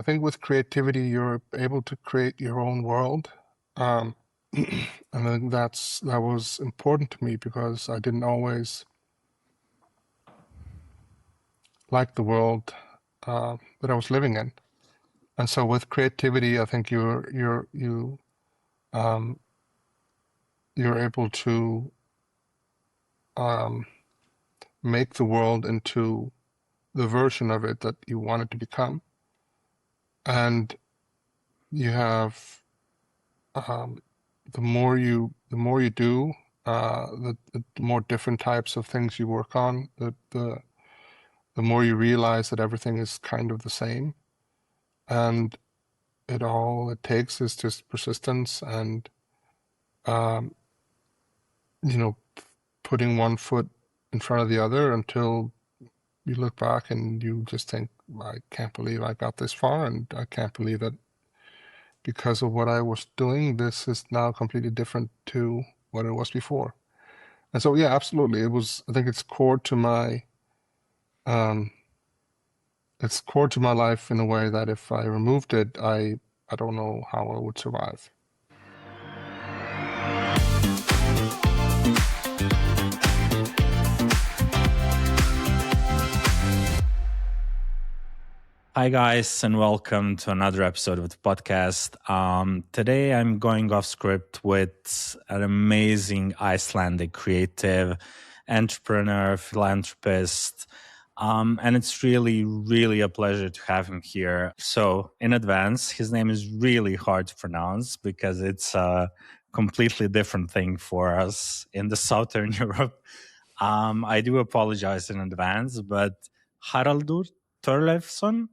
I think with creativity, you're able to create your own world. Um, and I think that was important to me because I didn't always like the world that I was living in. And so with creativity, I think um, you're able to um, make the world into the version of it that you want it to become. And you have um, the more you do, the more different types of things you work on, the more you realize that everything is kind of the same, and all it takes is just persistence and um, you know putting one foot in front of the other until you look back and you just think, I can't believe I got this far, and I can't believe that because of what I was doing, this is now completely different to what it was before. And so, yeah, absolutely. I think um, it's core to my life in a way that if I removed it, I don't know how I would survive. Hi, guys, and welcome to another episode of the podcast. Today, I'm going off script with an amazing Icelandic creative entrepreneur, philanthropist, and it's really, really a pleasure to have him here. So, in advance, his name is really hard to pronounce because it's a completely different thing for us in the Southern Europe. I do apologize in advance, but Haraldur Thorleifsson.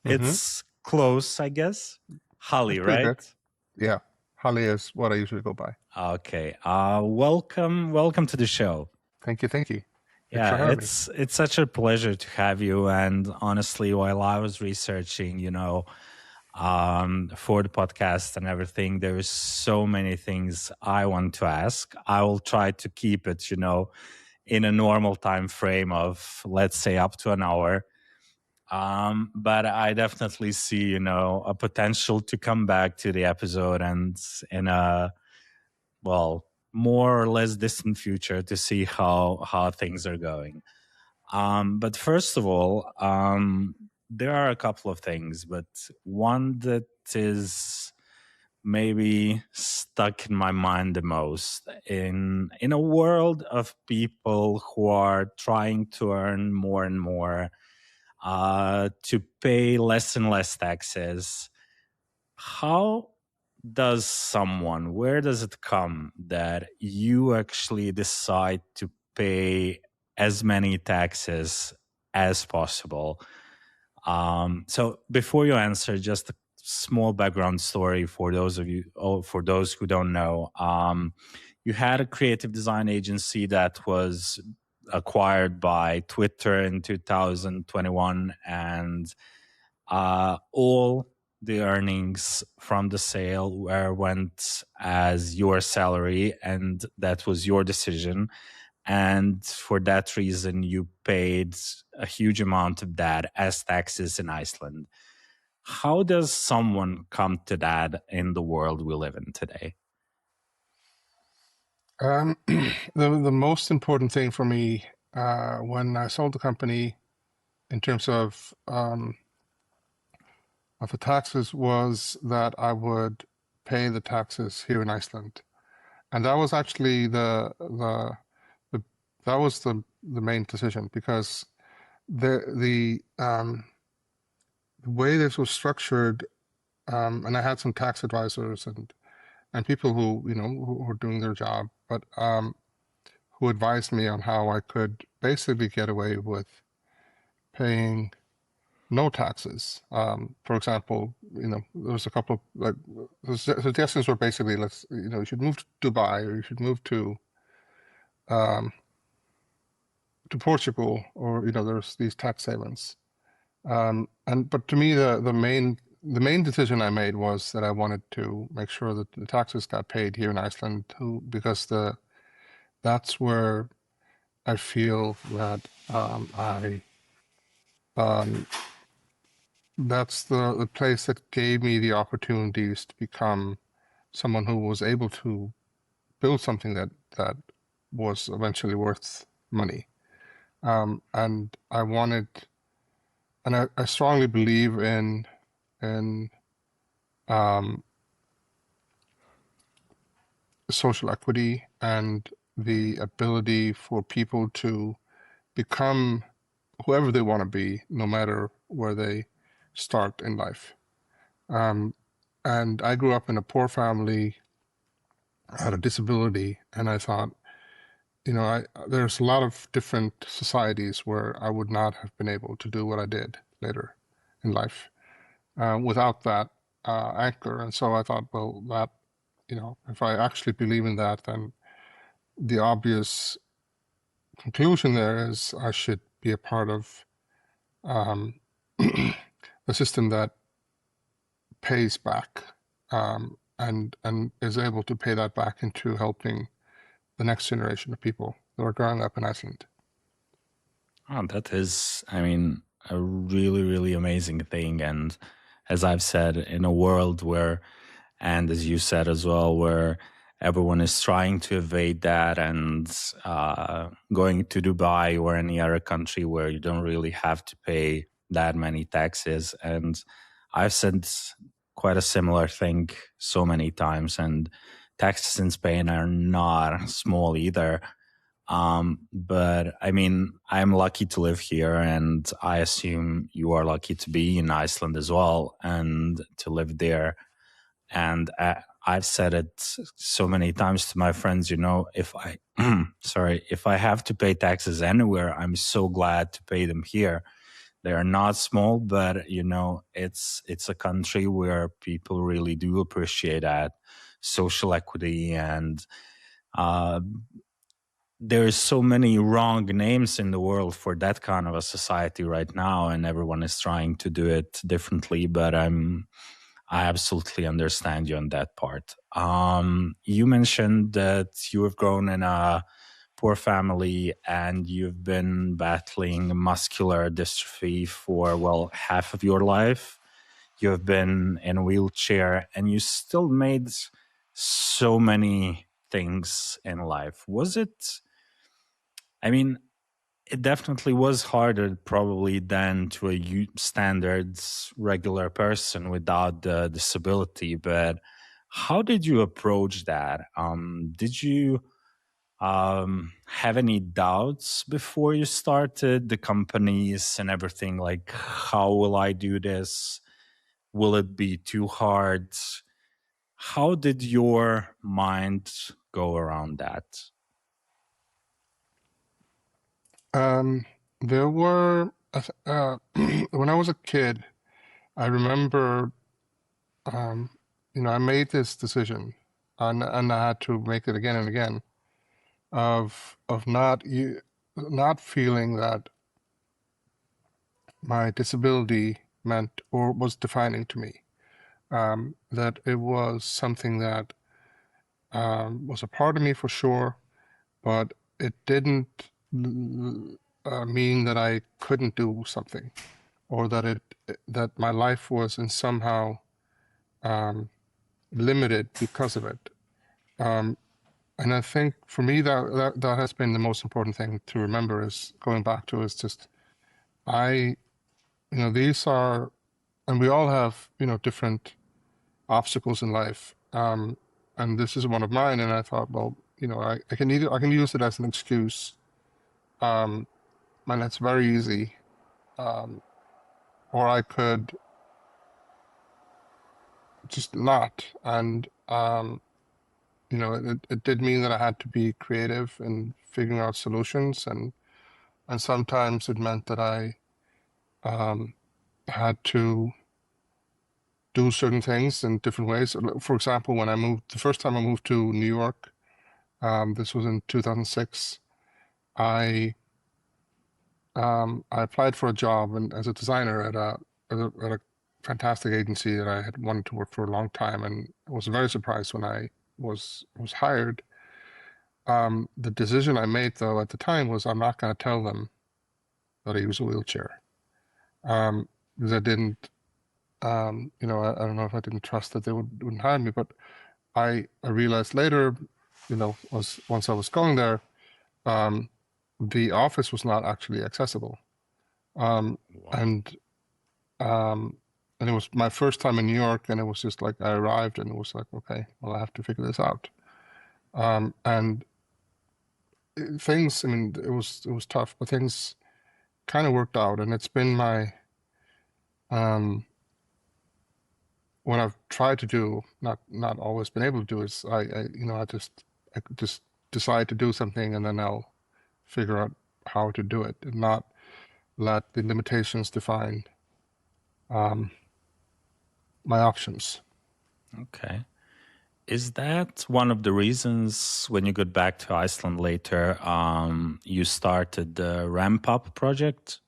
Mm-hmm. It's close, I guess. That's Halli, pretty good. right? Yeah, Halli is what I usually go by. Okay. Welcome to the show. Thank you, thank you. Thanks Yeah, for having me. it's such a pleasure to have you. And honestly, while I was researching, for the podcast and everything, there is so many things I want to ask. I will try to keep it, in a normal time frame of, let's say, up to an hour. But I definitely see, a potential to come back to the episode and in a, well, more or less distant future to see how things are going. But first of all, there are a couple of things, but one that is maybe stuck in my mind the most in a world of people who are trying to earn more and more, to pay less and less taxes. How where does it come that you actually decide to pay as many taxes as possible? So before you answer, just a small background story for those who don't know. You had a creative design agency that was acquired by Twitter in 2021, and all the earnings from the sale went as your salary, and that was your decision. And for that reason, you paid a huge amount of that as taxes in Iceland. How does someone come to that in the world we live in today? The most important thing for me when I sold the company in terms of the taxes was that I would pay the taxes here in Iceland, and that was actually the that was the main decision because the way this was structured, and I had some tax advisors and people who were doing their job, but who advised me on how I could basically get away with paying no taxes. For example, there was a couple of the suggestions were basically, you should move to Dubai, or you should move um, to Portugal, or there's these tax havens. But to me, the main decision I made was that I wanted to make sure that the taxes got paid here in Iceland too, because that's where I feel that I um, that's the place that gave me the opportunities to become someone who was able to build something that was eventually worth money. And I wanted, and I strongly believe in um, social equity and the ability for people to become whoever they want to be, no matter where they start in life. Um, and I grew up in a poor family, had a disability, and I thought, there's a lot of different societies where I would not have been able to do what I did later in life without that anchor. And so I thought, well, if I actually believe in that, then the obvious conclusion there is I should be a part of um, a system that pays back and is able to pay that back into helping the next generation of people that are growing up in Iceland. Oh, that is, I mean, a really, really amazing thing. And as I've said, in a world where, and as you said as well, where everyone is trying to evade that and going to Dubai or any other country where you don't really have to pay that many taxes. And I've said quite a similar thing so many times. And taxes in Spain are not small either. But I mean, I'm lucky to live here, and I assume you are lucky to be in Iceland as well and to live there. And I've said it so many times to my friends, if I, sorry, if I have to pay taxes anywhere, I'm so glad to pay them here. They are not small, but it's a country where people really do appreciate that social equity and uh, there's so many wrong names in the world for that kind of a society right now, and everyone is trying to do it differently. But I absolutely understand you on that part. You mentioned that you have grown in a poor family and you've been battling muscular dystrophy for, well, half of your life. You have been in a wheelchair and you still made so many things in life. I mean, it definitely was harder probably than to a standard regular person without the disability. But how did you approach that? Did you have any doubts before you started the companies and everything? Like, how will I do this? Will it be too hard? How did your mind go around that? Um, there were, when I was a kid, I remember, um, I made this decision, and I had to make it again and again, of not feeling that my disability meant or was defining to me. That it was something that was a part of me for sure, but it didn't mean that I couldn't do something, or that my life was in somehow um, limited because of it. Um, and I think for me that has been the most important thing to remember is going back to is just I these are, and we all have different obstacles in life, and this is one of mine. And I thought, well, I can use it as an excuse, um, and it's very easy, um, or I could just not. And it did mean that I had to be creative in figuring out solutions, and sometimes it meant that I um, had to do certain things in different ways. For example, when I moved, the first time I moved to New York, this was in 2006. I applied for a job and as a designer at a fantastic agency that I had wanted to work for a long time, and I was very surprised when I was hired. The decision I made though at the time was I'm not going to tell them that I use a wheelchair, because I didn't. I don't know if I didn't trust that they wouldn't hire me, but I realized later, once I was going there, um, the office was not actually accessible. Um, Wow. and um, and it was my first time in New York, and it was just like I arrived, and it was like, okay, well, I have to figure this out. And things, I mean, it was tough, but things kind of worked out, and it's been my um, what I've tried to do, not always been able to do, is I could just decide to do something, and then I'll figure out how to do it, and not let the limitations define um, my options. Okay. Is that one of the reasons when you got back to Iceland later, you started the Ramp Up project?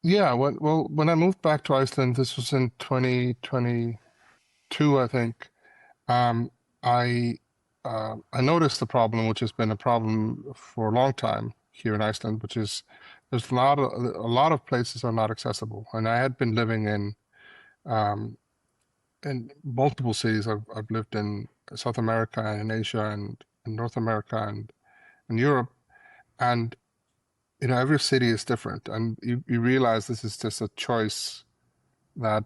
Yeah, when I moved back to Iceland, this was in 2022, I think. Um, I I noticed the problem, which has been a problem for a long time here in Iceland, which is there's a lot of places are not accessible, and I had been living um, in multiple cities. I've lived in South America and in Asia and in North America and in Europe, and every city is different, and you realize this is just a choice that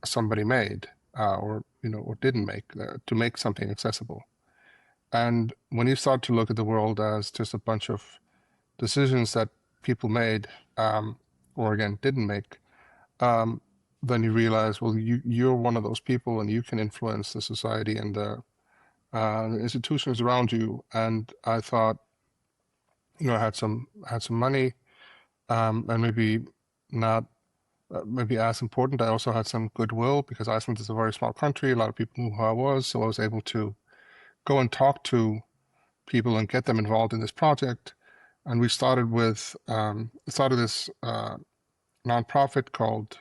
somebody made, or didn't make, to make something accessible. And when you start to look at the world as just a bunch of decisions that people made, or again didn't make, um, then you realize, well, you're one of those people, and you can influence the society and the institutions around you. And I thought, I had some money, and maybe not maybe as important. I also had some goodwill because Iceland is a very small country. A lot of people knew who I was, so I was able to go and talk to people and get them involved in this project. And we started this nonprofit called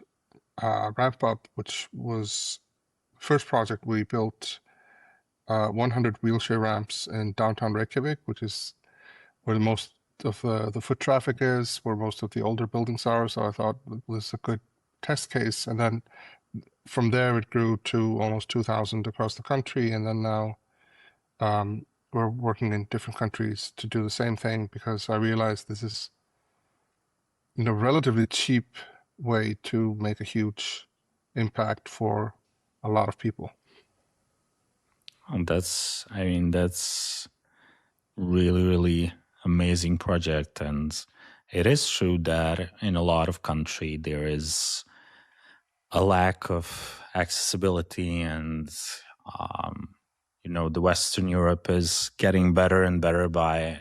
Ramp Up, which was the first project. We built 100 wheelchair ramps in downtown Reykjavik, which is where the most of the foot traffic is, where most of the older buildings are. So I thought it was a good test case. And then from there, it grew to almost 2,000 across the country. And then now we're working in different countries to do the same thing, because I realized this is, relatively cheap way to make a huge impact for a lot of people. And that's really, really amazing project. And it is true that in a lot of country there is a lack of accessibility, and um, the Western Europe is getting better and better by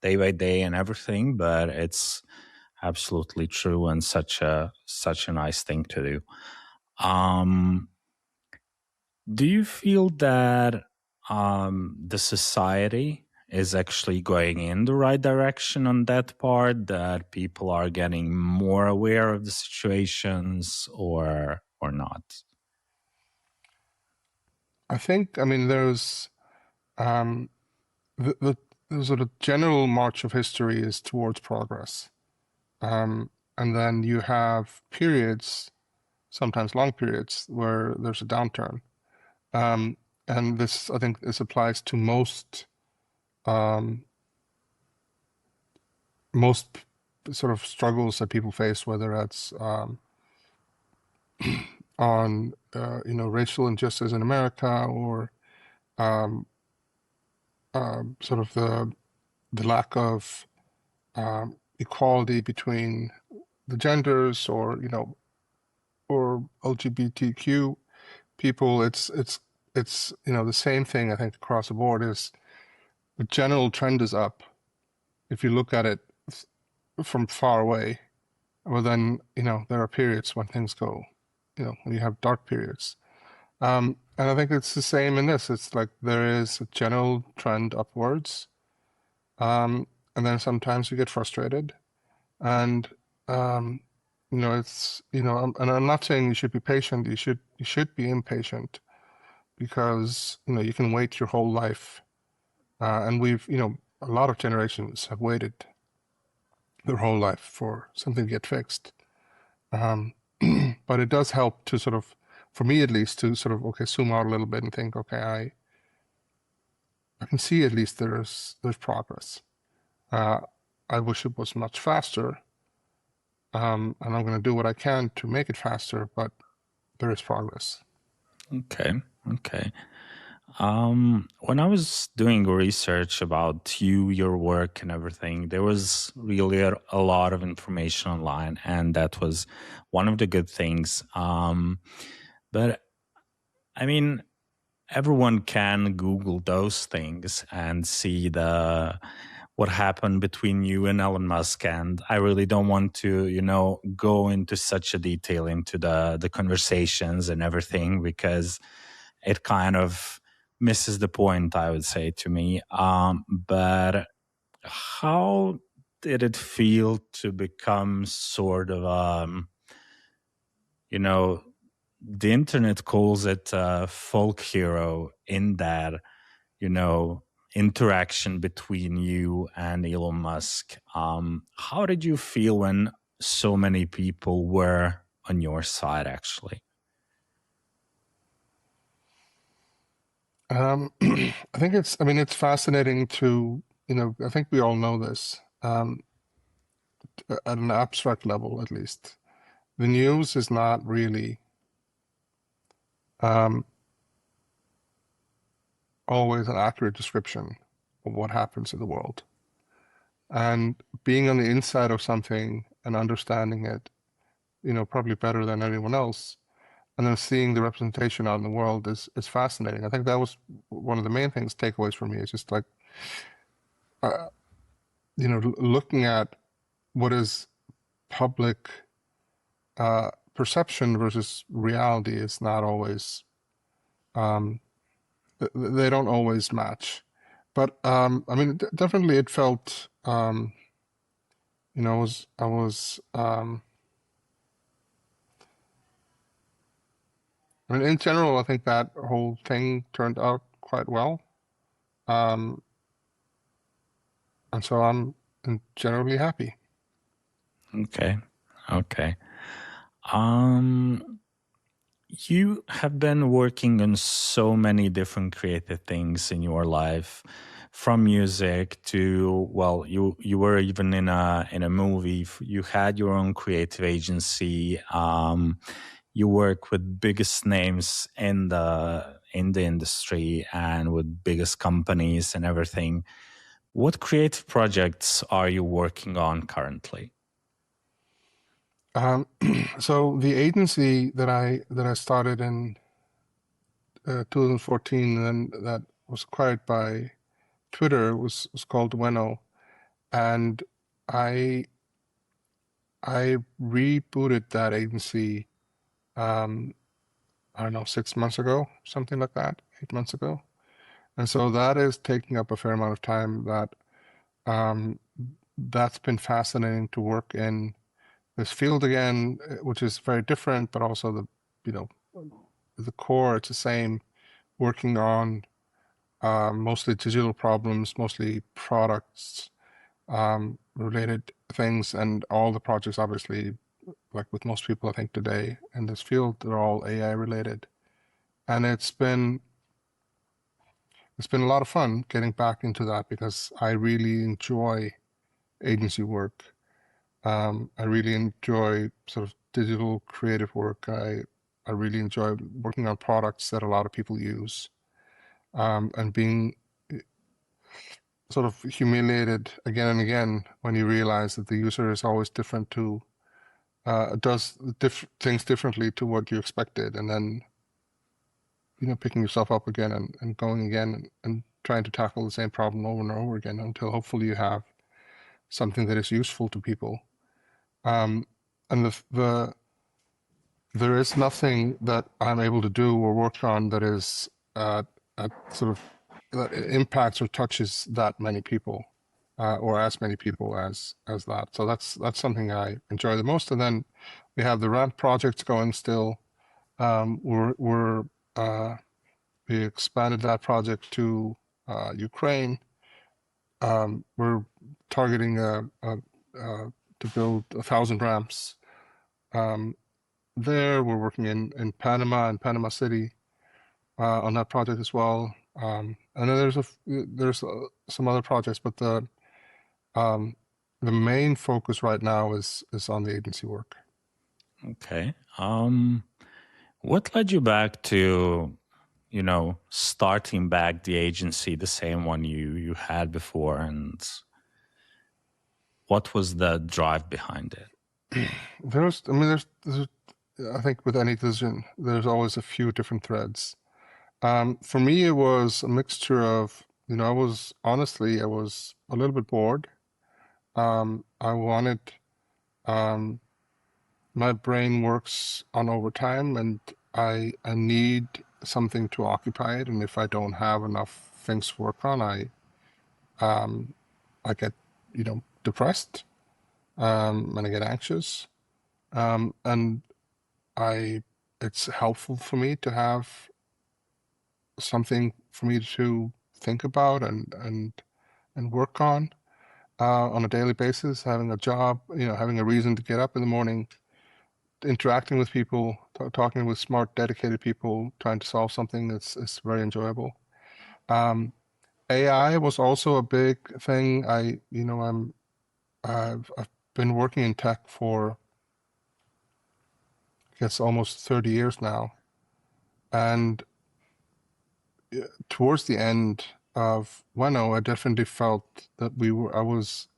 day by day and everything, but it's absolutely true and such a nice thing to do. um do you feel that the society is actually going in the right direction on that part, that people are getting more aware of the situations, or not? I mean, there's um, the sort of general march of history is towards progress. And then you have periods, sometimes long periods, where there's a downturn. Um, and I think this applies to um, most sort of struggles that people face, whether that's on racial injustice in America, or um, sort of the lack of equality between the genders, or LGBTQ people. It's the same thing, I think, across the board. Is the general trend is up if you look at it from far away. Well, then there are periods when things go, when you have dark periods. And I think it's the same in this. It's like there is a general trend upwards, and then sometimes you get frustrated, and and I'm not saying you should be patient. You should be impatient, because you can wait your whole life, and a lot of generations have waited their whole life for something to get fixed. Um, but it does help to sort of, for me at least, to sort of, okay, zoom out a little bit and think, okay, I can see at least there's progress. Uh, I wish it was much faster, and I'm going to do what I can to make it faster, but there is progress. Okay. Okay. When I was doing research about you, your work, and everything, there was really a lot of information online, and that was one of the good things. But I mean, everyone can Google those things and see the what happened between you and Elon Musk. And I really don't want to, go into such a detail into the conversations and everything, because it kind of misses the point, I would say, to me. But how did it feel to become sort of, the internet calls it a folk hero in that, interaction between you and Elon Musk. How did you feel when so many people were on your side, actually? I think I mean, it's fascinating to, I think we all know this, at an abstract level, at least. The news is not really um, always an accurate description of what happens in the world. And being on the inside of something and understanding it, probably better than anyone else, and then seeing the representation out in the world is fascinating. I think that was one of the main things, takeaways for me, is just like, uh, looking at what is public perception versus reality is not always, um, they don't always match. But I mean, definitely it felt, I was, I mean, in general, I think that whole thing turned out quite well. Um, and so I'm generally happy. Okay. Okay. Um, you have been working on so many different creative things in your life, from music to, well, you were even in a movie. You had your own creative agency. You work with biggest names in the industry and with biggest companies and everything. What creative projects are you working on currently? Um, so the agency that I started in 2014, and then that was acquired by Twitter, was called Ueno, and I I rebooted that agency. Um, I don't know, 6 months ago, something like that, 8 months ago, and so that is taking up a fair amount of time. Um, that's been fascinating to work in this field again, which is very different, but also you know, the core, it's the same, working on mostly digital problems, mostly products related things, and all the projects, obviously, like with most people, I think today in this field, they're all AI related. And it's been a lot of fun getting back into that because I really enjoy agency work. I really enjoy sort of digital creative work. I really enjoy working on products that a lot of people use, and being sort of humiliated again and again when you realize that the user is always different to does things differently to what you expected, and then picking yourself up again and going again and trying to tackle the same problem over and over again until hopefully you have something that is useful to people. Um, and there is nothing that I'm able to do or work on that is sort of that impacts or touches that many people, or as many people as that. So that's something I enjoy the most. And then we have the ramp projects going still. We're we expanded that project to Ukraine. We're targeting to build 1,000 ramps there. We're working in Panama and Panama City on that project as well. And then there's some other projects, but um, the main focus right now is on the agency work. Okay. What led you back to, starting back the agency, the same one you had before, and what was the drive behind it? There's I think with any decision, there's always a few different threads. For me, it was a mixture of, I was honestly, I was a little bit bored. I wanted, um, my brain works on overtime, and I need something to occupy it. And if I don't have enough things to work on, um, I get, depressed, and I get anxious. And I, it's helpful for me to have something for me to think about and work on a daily basis, having a job, having a reason to get up in the morning, interacting with people, talking with smart, dedicated people, trying to solve something. It's very enjoyable. Um, AI was also a big thing. I've been working in tech for, I guess, almost 30 years now, and towards the end of Ueno, I definitely felt that I was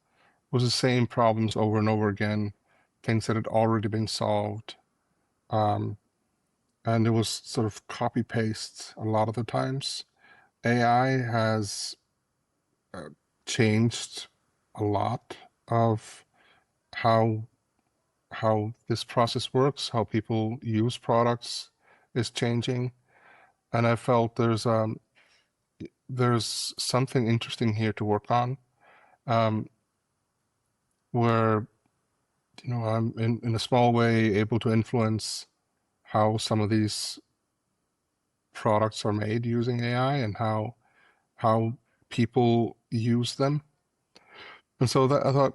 the same problems over and over again, things that had already been solved. Um, and it was sort of copy paste a lot of the times. AI has uh, changed a lot of how this process works, how people use products is changing, and I felt there's something interesting here to work on, um, where I'm in a small way able to influence how some of these products are made using AI and how people use them. And so that I thought,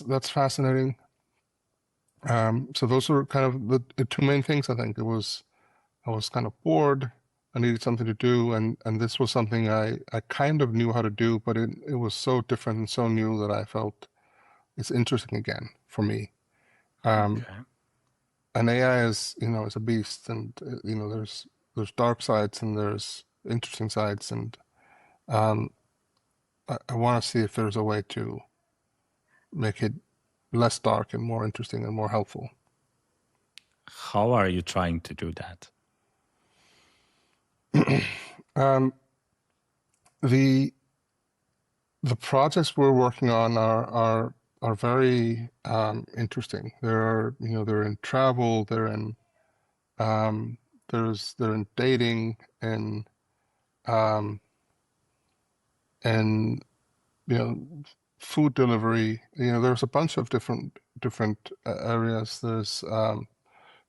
that's fascinating. So those were kind of the two main things. I think I was kind of bored. I needed something to do, and this was something I kind of knew how to do, but it was so different and so new that I felt it's interesting again for me. Um, Okay. and AI is a beast, and there's dark sides and there's interesting sides, and um, I want to see if there's a way to make it less dark and more interesting and more helpful. How are you trying to do that? Um, the the projects we're working on are very interesting. They're in travel, um, they're in dating, um, and you know food delivery. There's a bunch of different areas. Some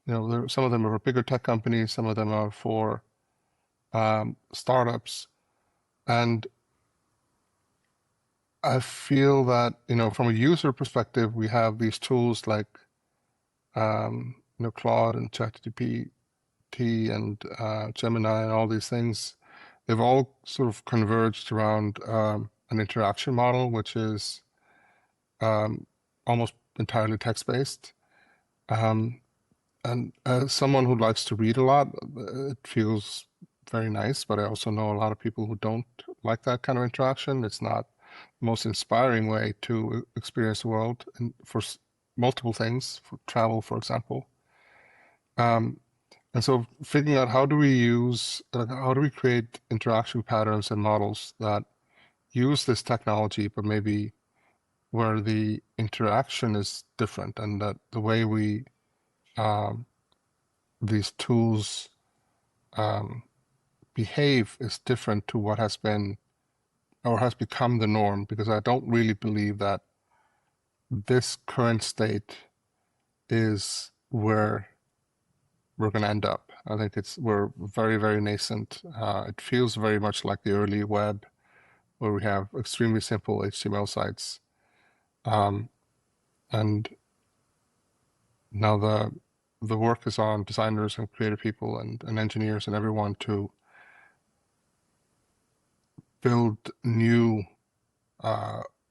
of them are for bigger tech companies, some of them are for startups, and I feel that from a user perspective, we have these tools like Claude and ChatGPT and Gemini and all these things. They've all sort of converged around an interaction model, which is um, almost entirely text-based. Um, and as someone who likes to read a lot, it feels very nice, but I also know a lot of people who don't like that kind of interaction. It's not the most inspiring way to experience the world and for multiple things, for travel, for example. Um, and so figuring out how do we create interaction patterns and models that use this technology, but maybe where the interaction is different and that the way um, these tools um, behave is different to what has been or has become the norm, because I don't really believe that this current state is where we're going to end up. I think we're very, very nascent. It feels very much like the early web, where we have extremely simple HTML sites. Um, and Now the work is on designers and creative people and engineers and everyone to build new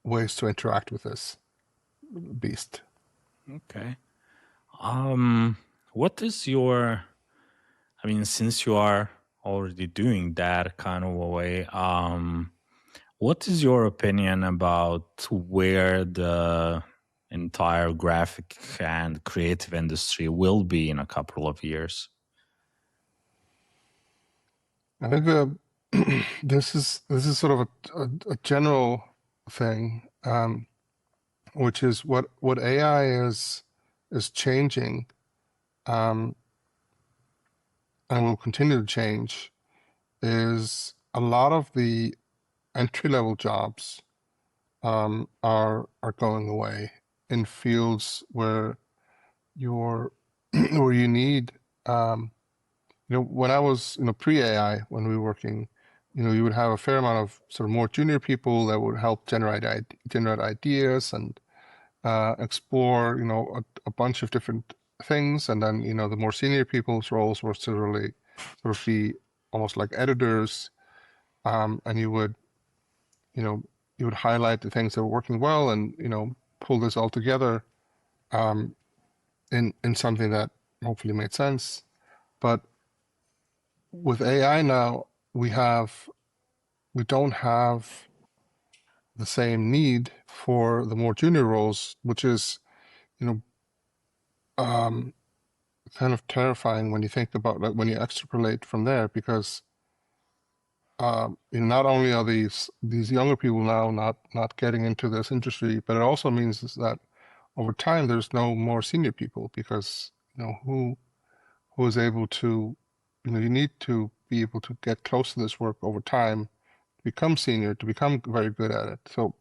ways to interact with this beast. Okay. What is your, I mean, since you are already doing that kind of a way, what is your opinion about where the entire graphic and creative industry will be in a couple of years? I think this is sort of a general thing, which is what AI is changing, and will continue to change, is a lot of the entry-level jobs are going away in fields where you're where you need when I was pre-AI, when we were working, you would have a fair amount of sort of more junior people that would help generate ideas and explore a bunch of different things, and then the more senior people's roles were to really sort of be almost like editors, and you know you would highlight the things that were working well and pull this all together um, in something that hopefully made sense. But with AI now, we don't have the same need for the more junior roles, which is, you know, um, kind of terrifying when you think about like when you extrapolate from there, because not only are these younger people now not getting into this industry, but it also means is that over time there's no more senior people because who is able to, you need to be able to get close to this work over time, become senior, to become very good at it. So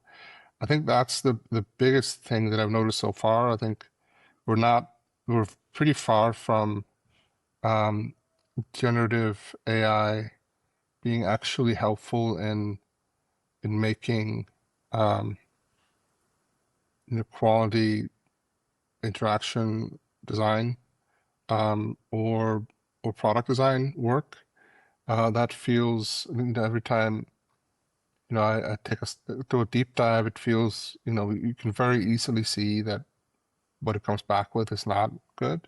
I think that's the biggest thing that I've noticed so far. I think we're pretty far from um, generative AI being actually helpful in making um, quality interaction design or product design work. That feels, every time I do a deep dive, it feels you can very easily see that what it comes back with is not good.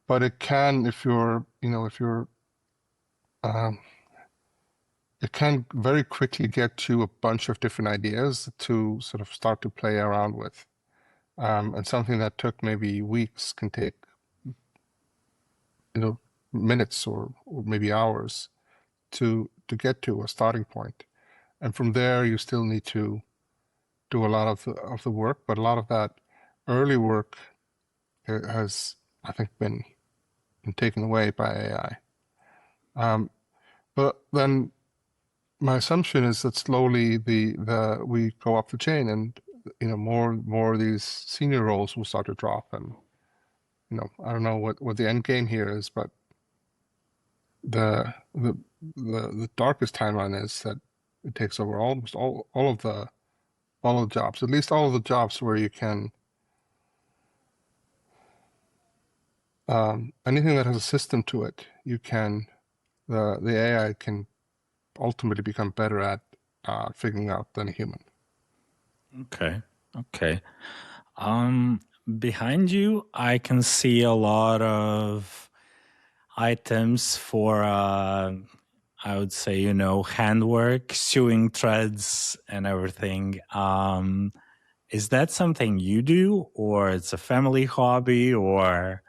But it can, if you're um, it can very quickly get you a bunch of different ideas to sort of start to play around with. And something that took maybe weeks can take, you know, minutes or maybe hours to get to a starting point. And from there, you still need to do a lot of the work, but a lot of that early work has, I think, been taken away by AI. But then my assumption is that slowly we go up the chain, and more of these senior roles will start to drop, and I don't know what the end game here is, but the the the darkest timeline is that it takes over almost all of the jobs, at least all of the jobs where you can anything that has a system to it, the AI can ultimately become better at figuring out than a human. Okay. Okay. Um, Behind you, I can see a lot of items for, I would say, handwork, sewing threads, and everything. Is that something you do, or it's a family hobby, or?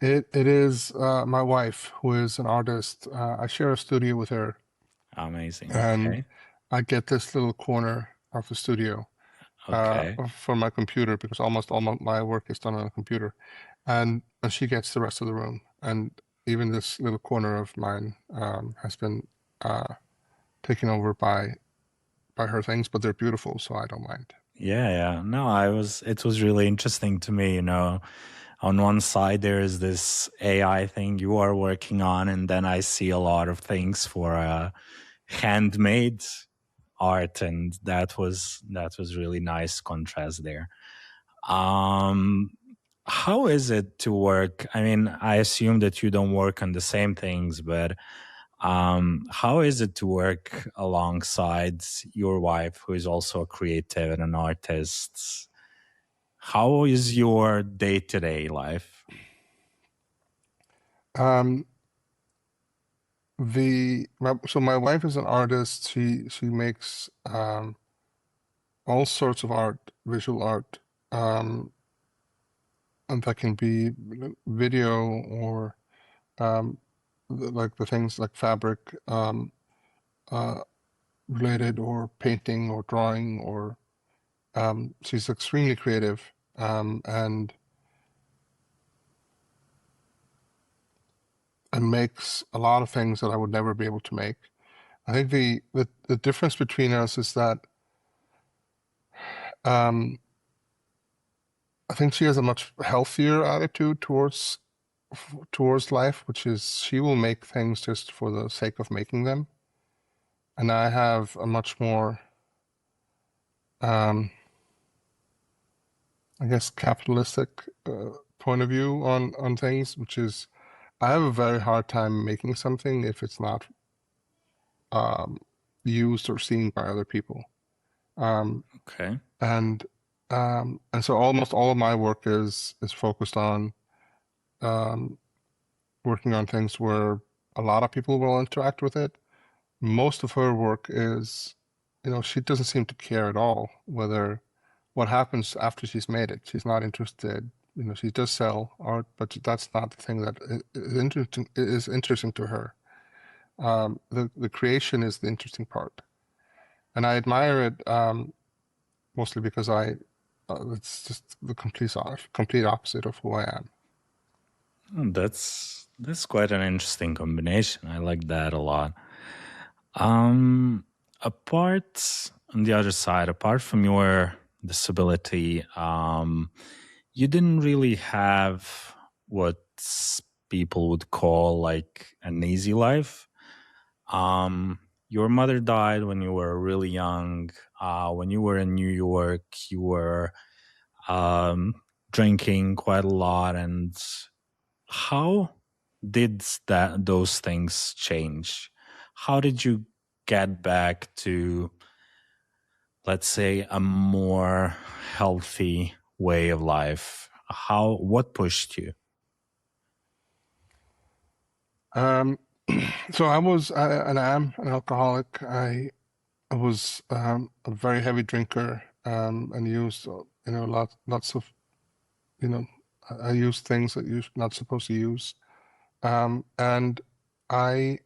It is my wife, who is an artist. I share a studio with her, Amazing. and Okay. I get this little corner of the studio Okay. for my computer, because almost all my work is done on a computer, and she gets the rest of the room. And even this little corner of mine has been uh, taken over by her things, but they're beautiful, so I don't mind. Yeah, yeah. No, it was really interesting to me, On one side, there is this AI thing you are working on, and then I see a lot of things for handmade art, and that was really nice contrast there. Um, How is it to work? I mean, I assume that you don't work on the same things, but how is it to work alongside your wife, who is also a creative and an artist? How is your day-to-day life? Um, so my wife is an artist. She makes all sorts of art, visual art, um, and that can be video or um, like the things like fabric uh, related, or painting or drawing, or she's extremely creative, and makes a lot of things that I would never be able to make. I think the difference between us is that um, I think she has a much healthier attitude towards life, which is she will make things just for the sake of making them, and I have a much more um, I guess capitalistic point of view on things, which is I have a very hard time making something if it's not um, used or seen by other people. Um, Okay. and and so almost all of my work is focused on um, working on things where a lot of people will interact with it. Most of her work is, she doesn't seem to care at all whether what happens after she's made it. She's not interested. She does sell art, but that's not the thing that is interesting to her. The creation is the interesting part, and I admire it mostly because it's just the complete opposite of who I am. That's quite an interesting combination. I like that a lot. Um, apart on the other side, apart from your disability, you didn't really have what people would call like an easy life. Your mother died when you were really young. When you were in New York, you were um, drinking quite a lot. And how did those things change? How did you get back to, let's say, a more healthy way of life? What pushed you? Um, so and I am an alcoholic. I was a very heavy drinker, and used lots of you know I used things that you're not supposed to use, and I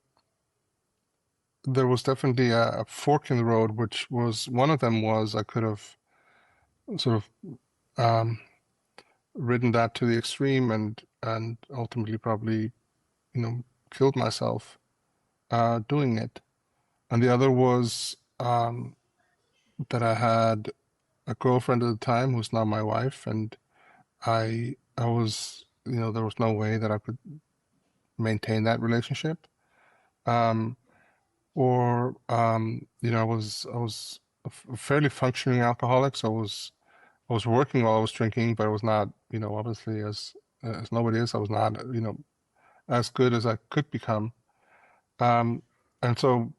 there was definitely a fork in the road, which was one of them was I could have sort of um, ridden that to the extreme and ultimately probably killed myself doing it. And the other was that I had a girlfriend at the time who's now my wife, and I was there was no way that I could maintain that relationship. Um, or I was a fairly functioning alcoholic, so I was working while I was drinking, but I was not obviously as nobody is. I was not as good as I could become. Um, and so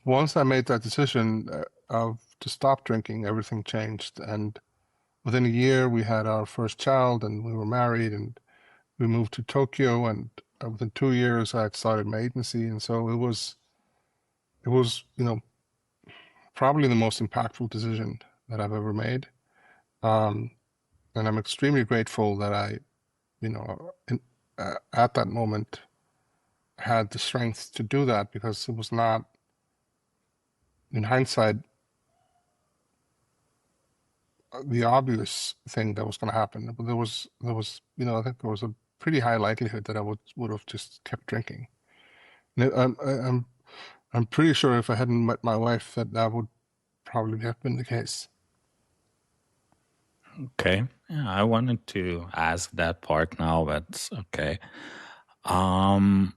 once I made that decision of to stop drinking, everything changed. And within a year, we had our first child, and we were married, and we moved to Tokyo. And within 2 years, I had started my agency, and so it was probably the most impactful decision that I've ever made. Um, and I'm extremely grateful that I, at that moment, had the strength to do that, because it was not, in hindsight, the obvious thing that was going to happen. But I think there was a pretty high likelihood that I would have just kept drinking. And I'm pretty sure if I hadn't met my wife, that would probably have been the case. Okay. Yeah, I wanted to ask that part now, but okay. Um,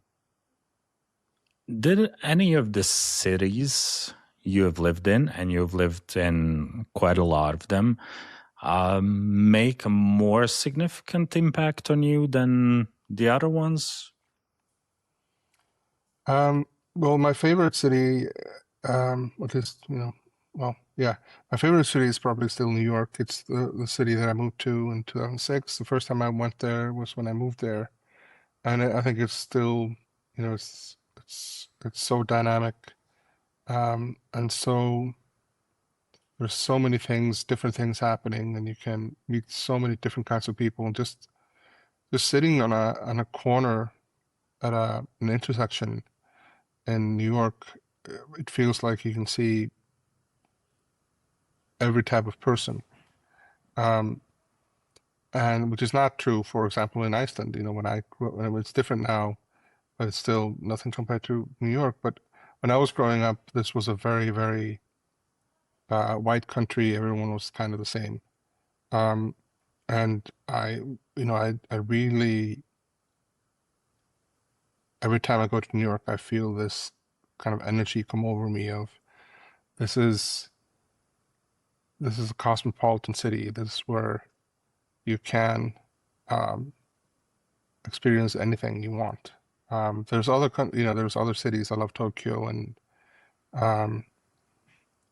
did any of the cities you have lived in, and you've lived in quite a lot of them, make a more significant impact on you than the other ones? Well, my favorite city, at least, well, yeah, my favorite city is probably still New York. It's the city that I moved to in 2006. The first time I went there was when I moved there, and I think it's still, it's so dynamic, and so there's so many things, different things happening, and you can meet so many different kinds of people, and just sitting on a corner at an intersection in New York, it feels like you can see every type of person. Um, and which is not true, for example, in Iceland. It's different now, but it's still nothing compared to New York. But when I was growing up, this was a very, very white country. Everyone was kind of the same. Um, and I really, every time I go to New York, I feel this kind of energy come over me of this is this is a cosmopolitan city. This is where you can um, experience anything you want. There's other cities. I love Tokyo um,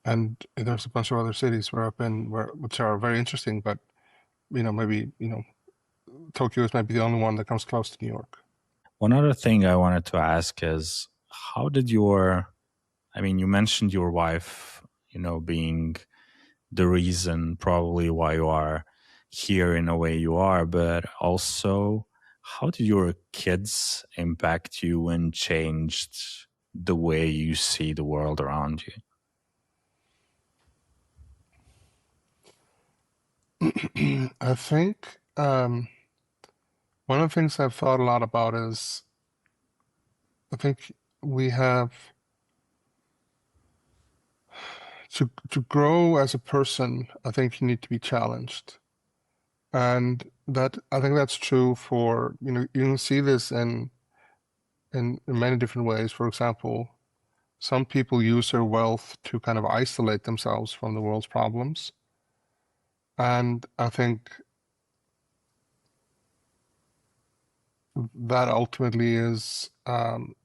and there's a bunch of other cities where I've been, which are very interesting. But maybe Tokyo is maybe the only one that comes close to New York. One other thing I wanted to ask is how did I mean, you mentioned your wife, being the reason probably why you are here in a way you are, but also how did your kids impact you and changed the way you see the world around you? I think one of the things I've thought a lot about is I think we have to grow as a person. I think you need to be challenged, and that I think that's true for you can see this in many different ways. For example, some people use their wealth to kind of isolate themselves from the world's problems, and I think that ultimately is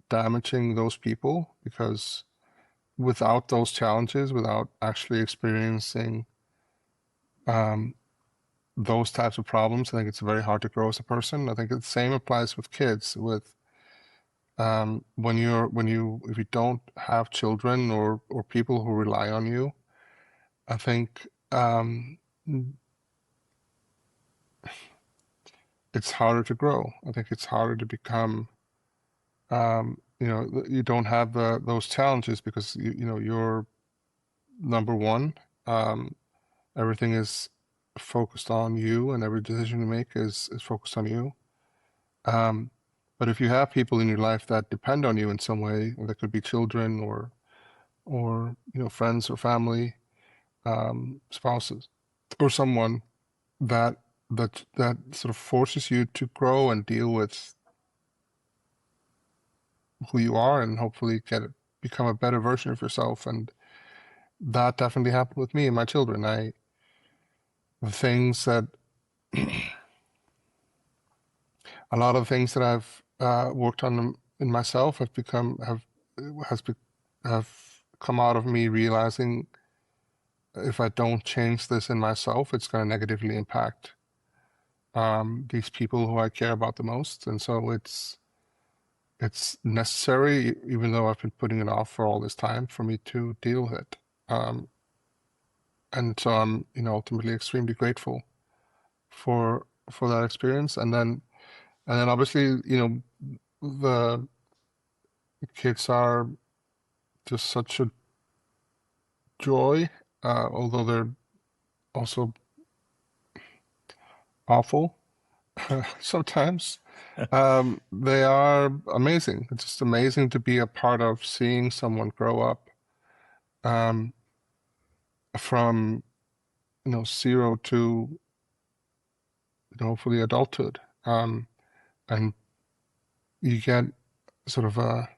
damaging those people because without those challenges, without actually experiencing um, those types of problems, I think it's very hard to grow as a person. I think the same applies with kids. With if you don't have children or people who rely on you, I think it's harder to grow. I think it's harder to become. You don't have those challenges because you're number one. Um, Everything is focused on you, and every decision you make is focused on you. Um, but if you have people in your life that depend on you in some way, that could be children or friends or family, spouses, or someone that sort of forces you to grow and deal with who you are and hopefully become a better version of yourself. And that definitely happened with me and my children. The things that a lot of things that I've worked on in myself has be, have come out of me realizing if I don't change this in myself, it's going to negatively impact these people who I care about the most. And so it's necessary, even though I've been putting it off for all this time, for me to deal with it. Um, and so I'm, ultimately extremely grateful for that experience. And then obviously, the kids are just such a joy, although they're also awful sometimes. They are amazing. It's just amazing to be a part of seeing someone grow up um, from zero to hopefully adulthood, and you get sort of a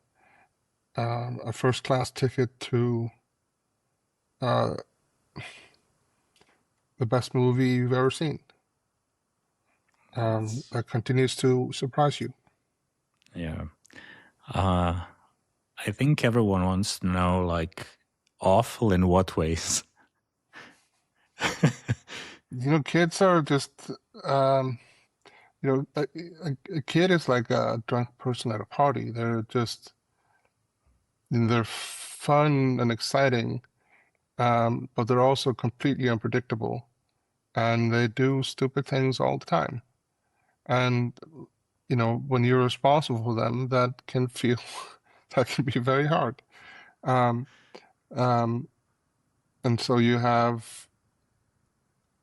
first class ticket to uh, the best movie you've ever seen. That continues to surprise you. Yeah. I think everyone wants to know, like, awful in what ways? Kids are just, a kid is like a drunk person at a party. They're fun and exciting, but they're also completely unpredictable, and they do stupid things all the time. And, when you're responsible for them, that can feel, that can be very hard. Um, um, and so you have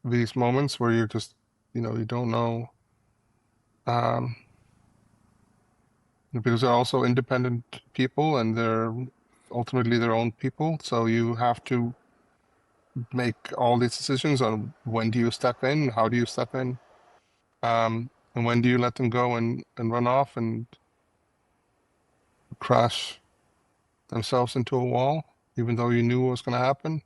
these moments where you're just, you don't know, um, because they're also independent people and they're ultimately their own people. So you have to make all these decisions on when do you step in, how do you step in, and when do you let them go and run off and crash themselves into a wall, even though you knew what was going to happen,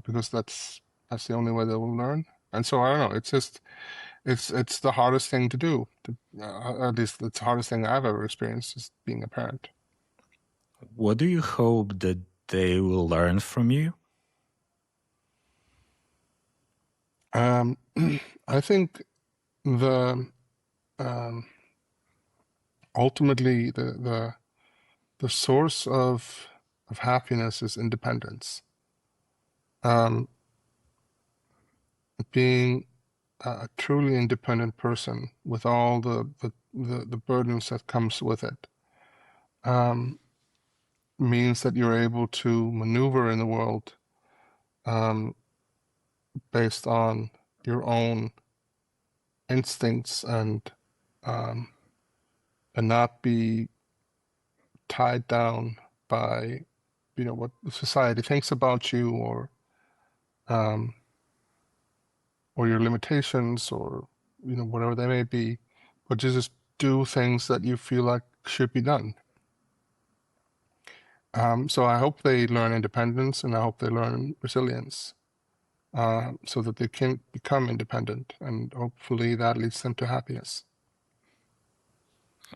because that's the only way they will learn. And so I don't know. It's just it's the hardest thing to do. At least it's the hardest thing I've ever experienced is being a parent. What do you hope that they will learn from you? I think the um, ultimately the source of happiness is independence. Um, Being a truly independent person with all the burdens that comes with it, um, means that you're able to maneuver in the world, um, based on your own instincts um, and not be tied down by what society thinks about you, um, or your limitations, or whatever they may be, but you just do things that you feel like should be done. So I hope they learn independence, and I hope they learn resilience, so that they can become independent, and hopefully that leads them to happiness.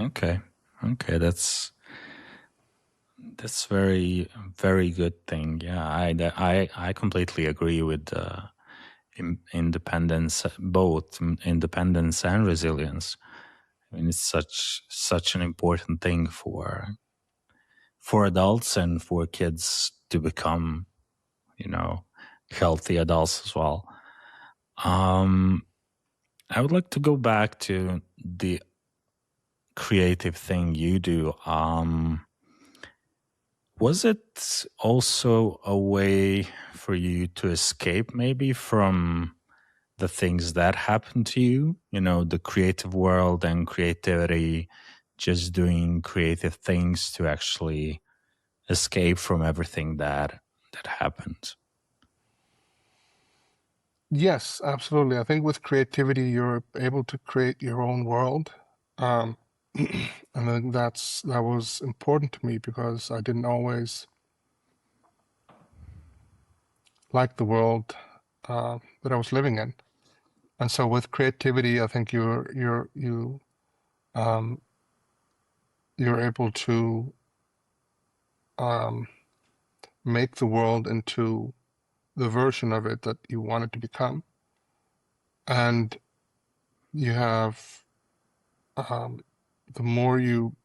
Okay, that's very, very good thing. Yeah, I completely agree with independence, both independence and resilience. I mean, it's such an important thing for adults and for kids to become, healthy adults as well. I would like to go back to the creative thing you do. Was it also a way for you to escape maybe from the things that happened to you? The creative world and creativity, just doing creative things to actually escape from everything that happened. Yes, absolutely. I think with creativity, you're able to create your own world. Um, and then that was important to me because I didn't always like the world that I was living in. And so with creativity, I think um, you're able to um, make the world into the version of it that you want it to become. And you have the more you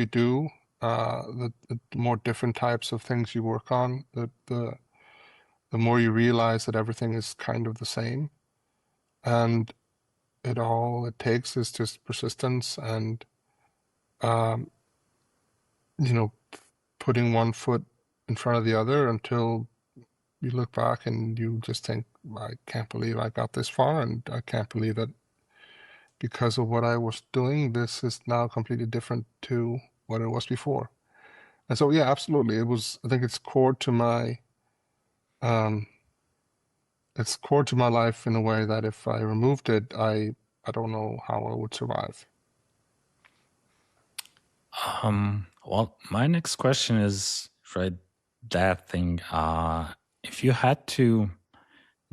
do, the more different types of things you work on, the more you realize that everything is kind of the same, and all it takes is just persistence and um, you know putting one foot in front of the other until you look back and you just think, I can't believe I got this far, and I can't believe that because of what I was doing, this is now completely different to what it was before. And so, yeah, absolutely. I think um, it's core to my life in a way that if I removed it, I don't know how I would survive. Well, my next question is right that thing. If you had to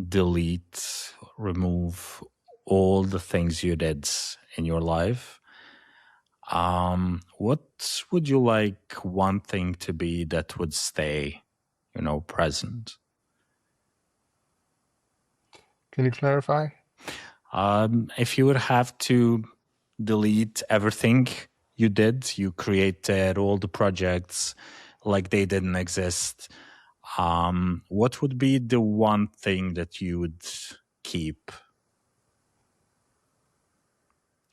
delete, remove all the things you did in your life, what would you like one thing to be that would stay, present? Can you clarify? If you would have to delete everything you did, you created all the projects like they didn't exist, what would be the one thing that you would keep?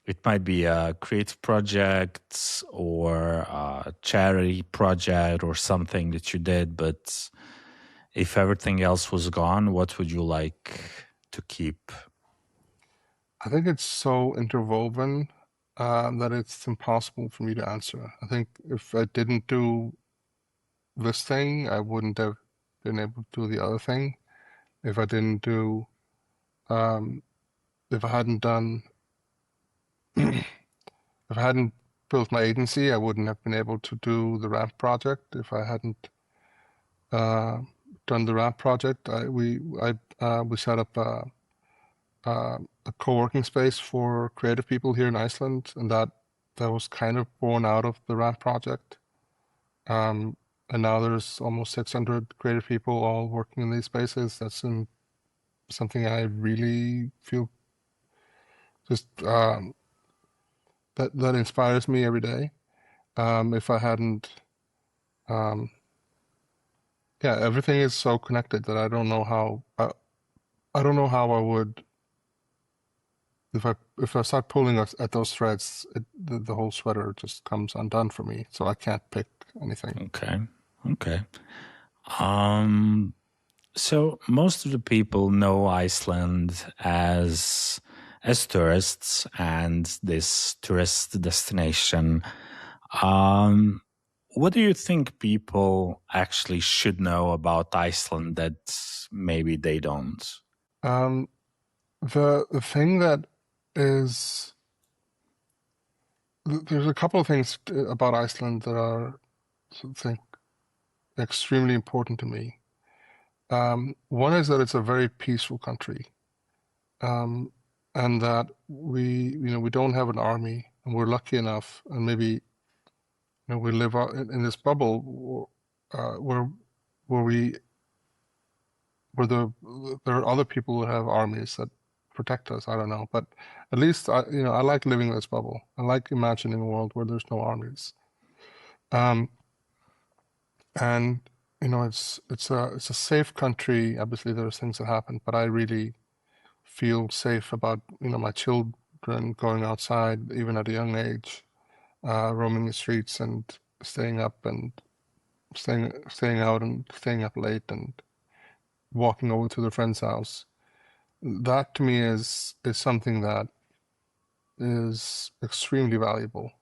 It might be a creative project or a charity project or something that you did, but if everything else was gone, what would you like to keep? I think it's so interwoven that it's impossible for me to answer. I think if I didn't do this thing, I wouldn't have been able to do the other thing. If I didn't do, if I hadn't done, if I hadn't built my agency, I wouldn't have been able to do the ramp project. If I hadn't done the ramp project, we set up a co-working space for creative people here in Iceland, and that was kind of born out of the ramp project. And now there's almost 600 creative people all working in these spaces. That's something I really feel just that inspires me every day. If I hadn't, yeah, everything is so connected that I don't know how I would if I start pulling at those threads, the whole sweater just comes undone for me. So I can't pick anything. Okay. So most of the people know Iceland as tourists and this tourist destination. What do you think people actually should know about Iceland that maybe they don't? The thing that is there's a couple of things about Iceland that are, I think, extremely important to me. One is that it's a very peaceful country, and that we don't have an army, and we're lucky enough, and maybe we live out in this bubble where there are other people who have armies that protect us. I don't know, but at least I like living in this bubble. I like imagining a world where there's no armies. And it's a safe country. Obviously, there's things that happen, but I really feel safe about my children going outside, even at a young age, roaming the streets and staying up and staying out and staying up late and walking over to their friend's house. That to me is something that is extremely valuable.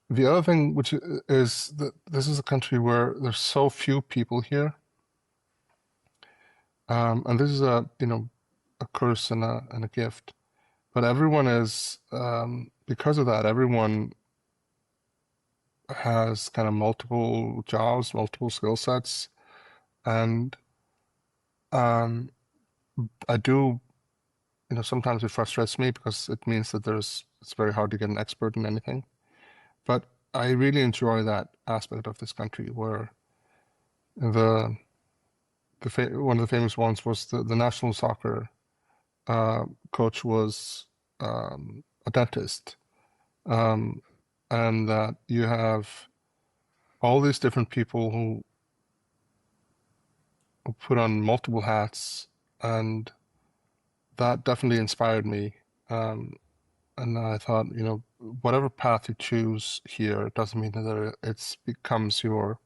The other thing, which is that this is a country where there's so few people here, and this is a curse and a gift. But everyone is because of that, everyone has kind of multiple jobs, multiple skill sets, and I do, sometimes it frustrates me because it means that it's very hard to get an expert in anything. But I really enjoy that aspect of this country where one of the famous ones was the national soccer coach was a dentist, and that you have all these different people who put on multiple hats, and that definitely inspired me. And I thought, whatever path you choose here, it doesn't mean that it becomes your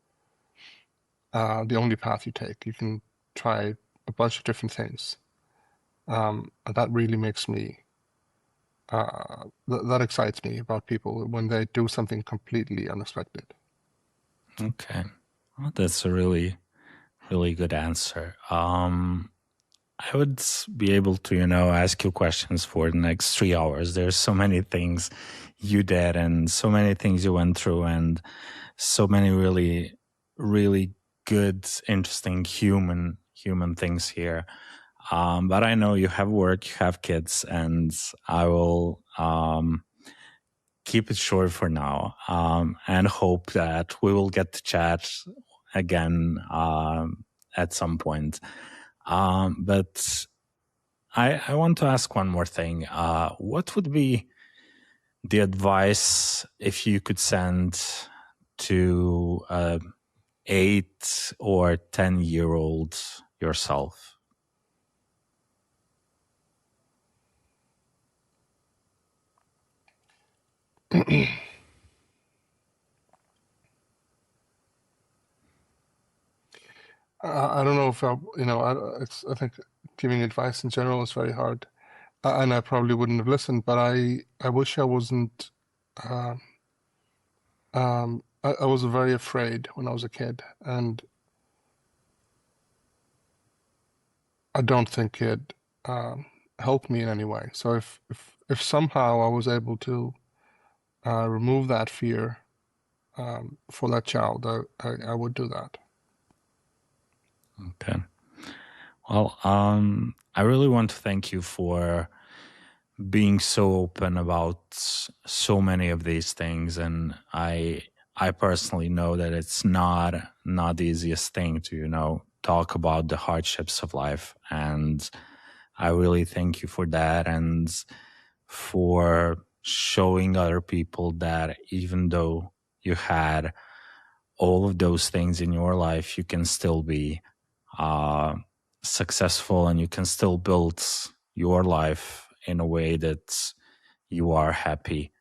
the only path you take. You can try a bunch of different things. And that really makes me that excites me about people when they do something completely unexpected. Okay, well, that's a really, really good answer. I would be able to, ask you questions for the next 3 hours. There's so many things you did and so many things you went through and so many really, really good, interesting human human things here. But I know you have work, you have kids, and I will keep it short for now, and hope that we will get to chat again at some point. But I want to ask one more thing. What would be the advice if you could send to 8 or 10-year-old yourself? I don't know if I think giving advice in general is very hard, and I probably wouldn't have listened. But I wish I wasn't. I was very afraid when I was a kid, and I don't think it helped me in any way. So if somehow I was able to remove that fear for that child, I would do that. Okay. Well, I really want to thank you for being so open about so many of these things, and I personally know that it's not the easiest thing to talk about the hardships of life, and I really thank you for that and for showing other people that even though you had all of those things in your life, you can still be successful, and you can still build your life in a way that you are happy,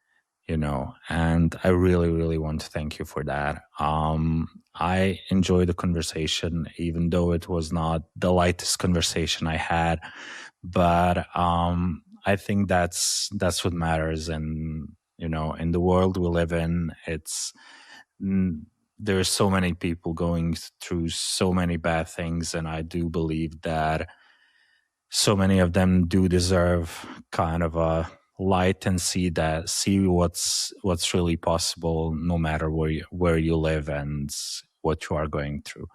and I really, really want to thank you for that. I enjoyed the conversation, even though it was not the lightest conversation I had, but I think that's what matters. And in the world we live in, there are so many people going through so many bad things, and I do believe that so many of them do deserve kind of a light and see what's really possible, no matter where you live and what you are going through.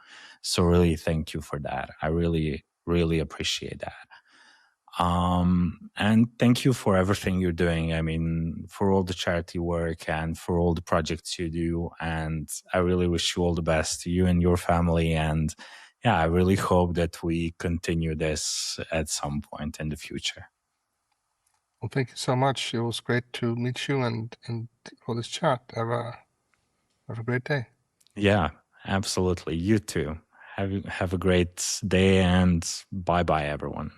So really, thank you for that. I really, really appreciate that. And thank you for everything you're doing. I mean, for all the charity work and for all the projects you do. And I really wish you all the best, to you and your family. And yeah, I really hope that we continue this at some point in the future. Well, thank you so much. It was great to meet you and for this chat. Have a great day. Yeah, absolutely. You too. Have a great day, and bye-bye, everyone.